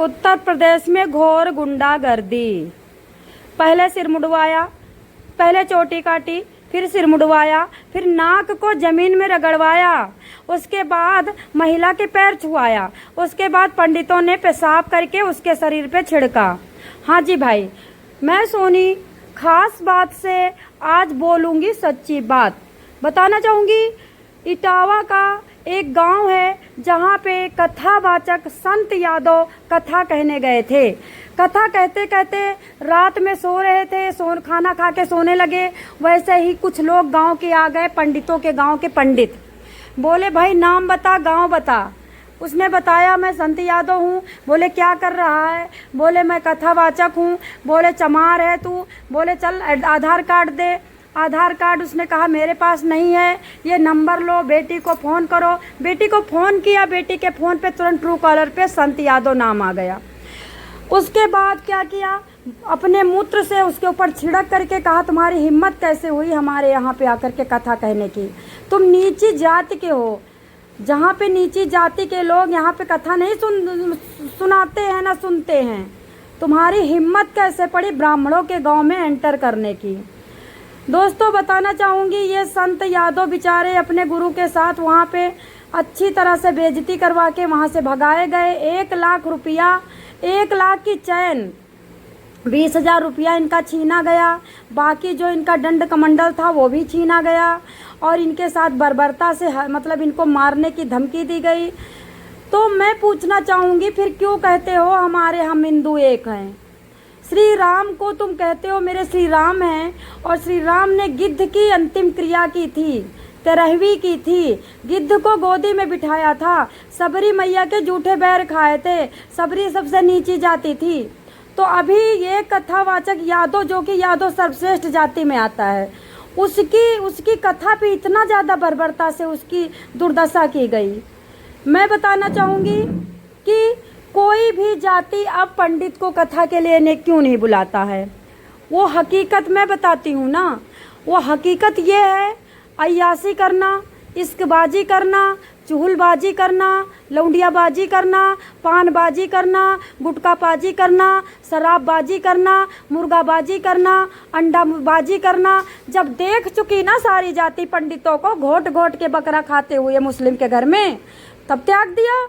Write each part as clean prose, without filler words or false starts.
उत्तर प्रदेश में घोर गुंडागर्दी। पहले सिर मुड़वाया, पहले चोटी काटी, फिर सिर मुड़वाया, फिर नाक को जमीन में रगड़वाया, उसके बाद महिला के पैर छुआया, उसके बाद पंडितों ने पेशाब करके उसके शरीर पे छिड़का। हाँ जी भाई, मैं सोनी खास बात से आज बोलूँगी सच्ची बात। बताना चाहूँगी, इटावा का एक गांव है जहां पे कथावाचक संत यादव कथा कहने गए थे। कथा कहते कहते रात में सो रहे थे, खाना खा के सोने लगे। वैसे ही कुछ लोग गांव के आ गए, पंडितों के गांव के पंडित। बोले भाई नाम बता, गांव बता। उसने बताया मैं संत यादव हूँ। बोले क्या कर रहा है? बोले मैं कथावाचक हूँ। बोले चमार है तू? बोले चल आधार कार्ड दे। आधार कार्ड उसने कहा मेरे पास नहीं है, ये नंबर लो, बेटी को फ़ोन करो। बेटी को फ़ोन किया, बेटी के फ़ोन पे तुरंत ट्रू कॉलर पे संत यादव नाम आ गया। उसके बाद क्या किया, अपने मूत्र से उसके ऊपर छिड़क करके कहा तुम्हारी हिम्मत कैसे हुई हमारे यहाँ पे आकर के कथा कहने की? तुम नीची जाति के हो। जहाँ पे नीची जाति के लोग यहाँ पे कथा नहीं सुनाते हैं ना सुनते हैं। तुम्हारी हिम्मत कैसे पड़ी ब्राह्मणों के गाँव में एंटर करने की? दोस्तों बताना चाहूँगी, ये संत यादव बेचारे अपने गुरु के साथ वहाँ पे अच्छी तरह से बेइज्जती करवा के वहाँ से भगाए गए। 1 लाख रुपया, 1 लाख की चैन, 20,000 रुपया इनका छीना गया। बाकी जो इनका दंड कमंडल था वो भी छीना गया और इनके साथ बर्बरता से मतलब इनको मारने की धमकी दी गई। तो मैं पूछना चाहूँगी, फिर क्यों कहते हो हमारे हम हिंदू एक हैं? श्री राम को तुम कहते हो मेरे श्री राम हैं, और श्री राम ने गिद्ध की अंतिम क्रिया की थी, 13वीं की थी। गिद्ध को गोदी में बिठाया था। सबरी मैया के जूठे बैर खाए थे। सबरी सबसे नीची जाति थी। तो अभी ये कथावाचक यादव, जो कि यादव सर्वश्रेष्ठ जाति में आता है, उसकी कथा पे इतना ज़्यादा बर्बरता से उसकी दुर्दशा की गई। मैं बताना चाहूँगी कि कोई भी जाति अब पंडित को कथा के लिए क्यों नहीं बुलाता है? वो हकीकत मैं बताती हूँ ना। वो हकीकत ये है, अय्यासी करना, इश्कबाजी करना, चुहलबाजी करना, लौंडियाबाजी करना, पानबाजी करना, गुटखाबाजी करना, शराबबाजी करना, मुर्गाबाजी करना, अंडाबाजी करना। जब देख चुकी ना सारी जाति पंडितों को घोट घोट के बकरा खाते हुए मुस्लिम के घर में, तब त्याग दिया।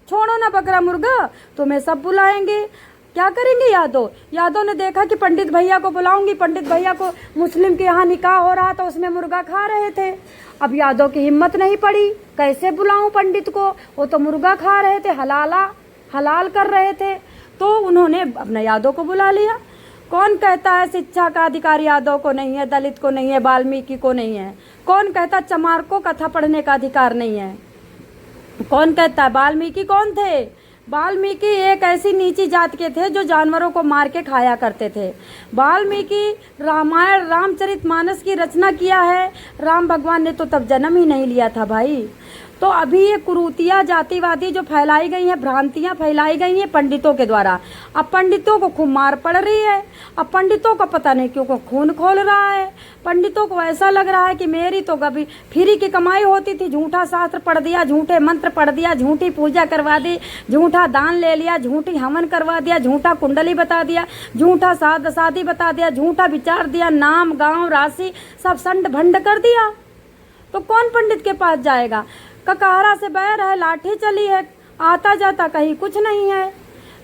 छोड़ो ना बकरा मुर्गा, तुम्हें सब बुलाएंगे। क्या करेंगे यादव ने देखा कि पंडित भैया को बुलाऊंगी। पंडित भैया को मुस्लिम के यहाँ निकाह हो रहा था, उसमें मुर्गा खा रहे थे। अब यादव की हिम्मत नहीं पड़ी, कैसे बुलाऊं पंडित को? वो तो मुर्गा खा रहे थे, हलाल कर रहे थे। तो उन्होंने अपने यादव को बुला लिया। कौन कहता है शिक्षा का अधिकार यादव को नहीं है, दलित को नहीं है, वाल्मीकि को नहीं है? कौन कहता चमार को कथा पढ़ने का अधिकार नहीं है? कौन कहता है? वाल्मीकि कौन थे? वाल्मीकि एक ऐसी नीची जात के थे जो जानवरों को मार के खाया करते थे। वाल्मीकि रामायण, रामचरितमानस की रचना किया है। राम भगवान ने तो तब जन्म ही नहीं लिया था भाई। तो अभी ये कुरीतियाँ जातिवादी जो फैलाई गई हैं, भ्रांतियाँ फैलाई गई हैं पंडितों के द्वारा, अब पंडितों को खूब मार पड़ रही है। अब पंडितों का पता नहीं क्यों को खून खोल रहा है। पंडितों को ऐसा लग रहा है कि मेरी तो कभी फ्री की कमाई होती थी। झूठा शास्त्र पढ़ दिया, झूठे मंत्र पढ़ दिया, झूठी पूजा करवा दी, झूठा दान ले लिया, झूठी हवन करवा दिया, झूठा कुंडली बता दिया, झूठा शादी बता दिया, झूठा विचार दिया, नाम गाँव राशि सब संड भंड कर दिया। तो कौन पंडित के पास जाएगा? ककारा से बैर है, लाठी चली है, आता जाता कहीं कुछ नहीं है।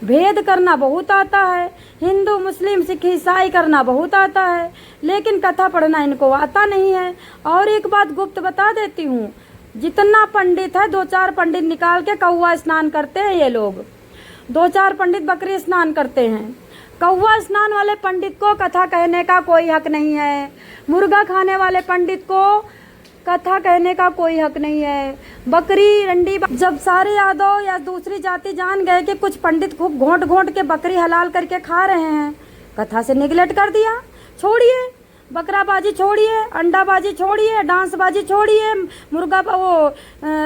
भेद करना बहुत आता है, हिंदू मुस्लिम सिख ईसाई करना बहुत आता है, लेकिन कथा पढ़ना इनको आता नहीं है। और एक बात गुप्त बता देती हूँ, जितना पंडित है 2-4 पंडित निकाल के कौवा स्नान करते हैं ये लोग। 2-4 पंडित बकरी स्नान करते हैं। कौवा स्नान वाले पंडित को कथा कहने का कोई हक नहीं है। मुर्गा खाने वाले पंडित को कथा कहने का कोई हक नहीं है। बकरी रंडी, जब सारे यादव या दूसरी जाति जान गए कि कुछ पंडित खूब घोंट घोंट के बकरी हलाल करके खा रहे हैं, कथा से निगलेक्ट कर दिया। छोड़िए, बकराबाजी छोड़िए, अंडाबाजी छोड़िए, डांसबाजी छोड़िए, मुर्गा वो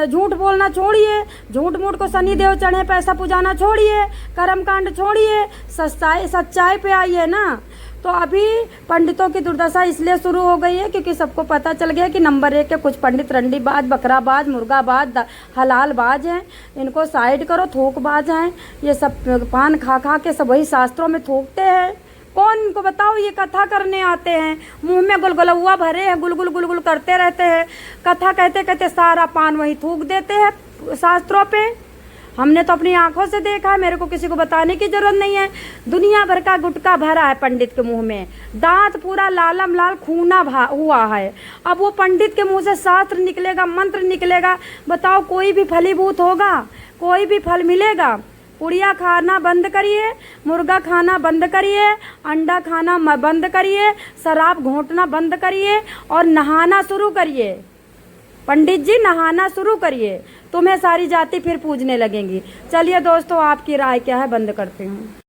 झूठ बोलना छोड़िए, झूठ मूठ को शनि देव चढ़े पैसा पुजाना छोड़िए, कर्मकांड छोड़िए, सच्चाई पे आइए ना। तो अभी पंडितों की दुर्दशा इसलिए शुरू हो गई है क्योंकि सबको पता चल गया कि नंबर 1 के कुछ पंडित रंडीबाज, बकराबाज, मुर्गाबाज, हलालबाज हैं, इनको साइड करो, थूकबाज हैं। ये सब पान खा खा के सब वही शास्त्रों में थूकते हैं। कौन इनको बताओ, ये कथा करने आते हैं, मुंह में गुलगुलौआ भरे हैं, गुलगुल गुलगुल करते रहते हैं, कथा कहते कहते सारा पान वही थूक देते हैं शास्त्रों पे। हमने तो अपनी आंखों से देखा है, मेरे को किसी को बताने की जरूरत नहीं है। दुनिया भर का गुटखा भरा है पंडित के मुंह में, दांत पूरा लालम लाल खूना हुआ है। अब वो पंडित के मुंह से शास्त्र निकलेगा, मंत्र निकलेगा, बताओ कोई भी फलीभूत होगा, कोई भी फल मिलेगा? पुड़िया खाना बंद करिए, मुर्गा खाना बंद करिए, अंडा खाना बंद करिए, शराब घोंटना बंद करिए और नहाना शुरू करिए। पंडित जी नहाना शुरू करिए, तुम्हें सारी जाति फिर पूजने लगेंगी। चलिए दोस्तों, आपकी राय क्या है? बंद करते हूँ।